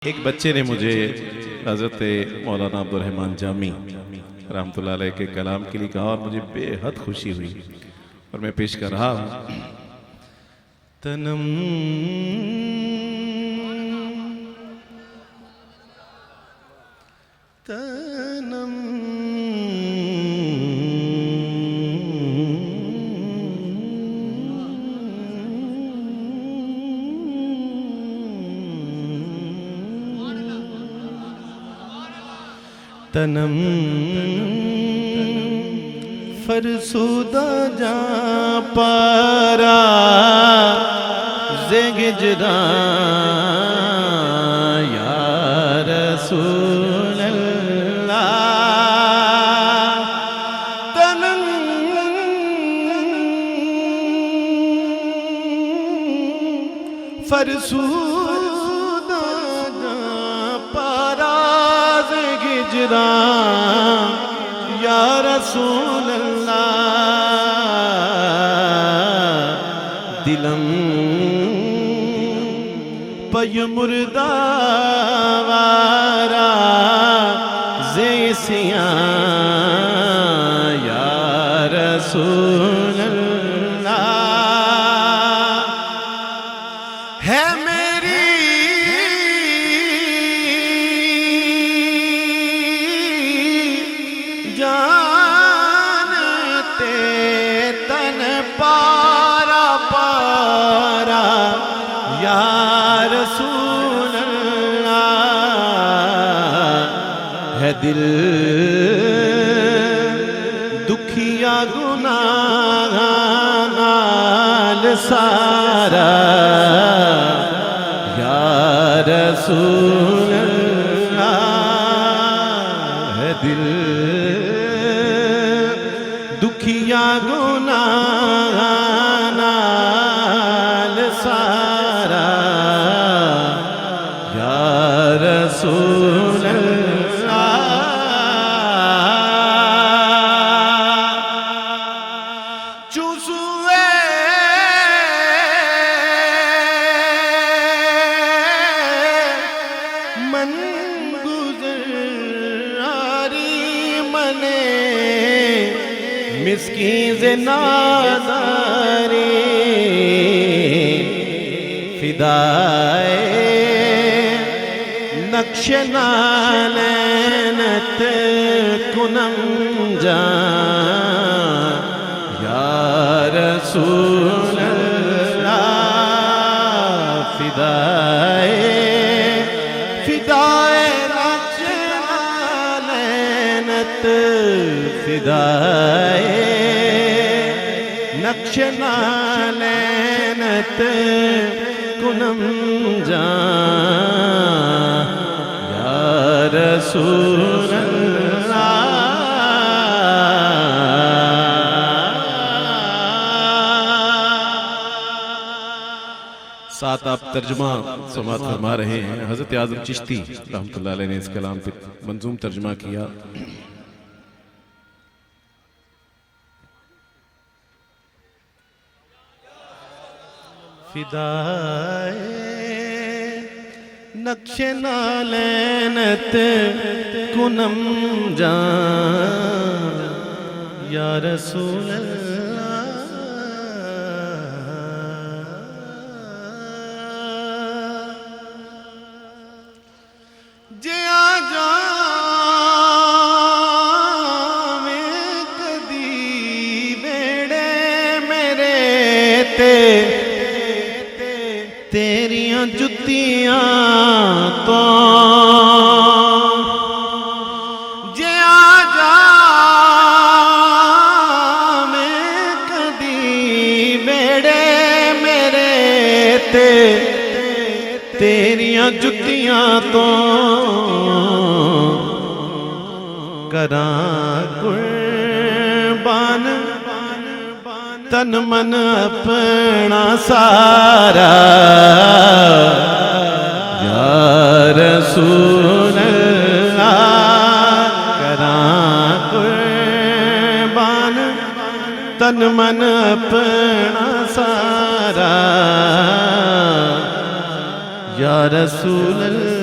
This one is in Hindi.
एक बच्चे ने मुझे हज़रत मौलाना अब्दुल रहमान जामी रहमतुल्लाह अलैह के कलाम के लिए कहा और मुझे बेहद खुशी हुई और मैं पेश कर रहा हूँ। तनम तनम तनम फरसूदा जा पारा ज़ेगिजरा या रसूल अल्लाह। तनम फरसूदा जा पारा ज़ेगिजरा या रसूल अल्लाह। दिलम पय मुर्दा वारा ज़ेसिया या रसूल अल्लाह। है मेरी जान ते तन पारा पारा या रसूल अल्लाह। है दिल दुखिया गुनाह नाल सारा या रसूल अल्लाह। है दिल दुखिया गुनाह नाल सारा या रसूल अल्लाह। चूसुए मन गुज़ारी मने मिस्कीन से नाज़ारे फिदाए नक्श नालैनत कुनम जा या रसूल अल्लाह। फिदाए फिदाए नक्श नालैनत फिदाए नक्श नालैनत कुनम जा या रसूल अल्लाह। साथ आप तर्जुमा समात फरमा रहे हैं। हज़रत आज़म चिश्ती रहमतुल्लाह अलैह ने इस कलाम पे मंजूम तर्जुमा किया। फिदाए नक्श नालैनत कुनम जा या रसूल अल्लाह। जे आ जावे कदी बेड़े मेरे ते तेरियां जुत्तियां तो जे आ जावे कदी बेड़े मेरे ते तेरियां जुत्तियां तो करां कुर्बान तन मन अपना सारा या रसूल अल्लाह। करां कुर्बान तन मन अपना सारा या रसूल अल्लाह।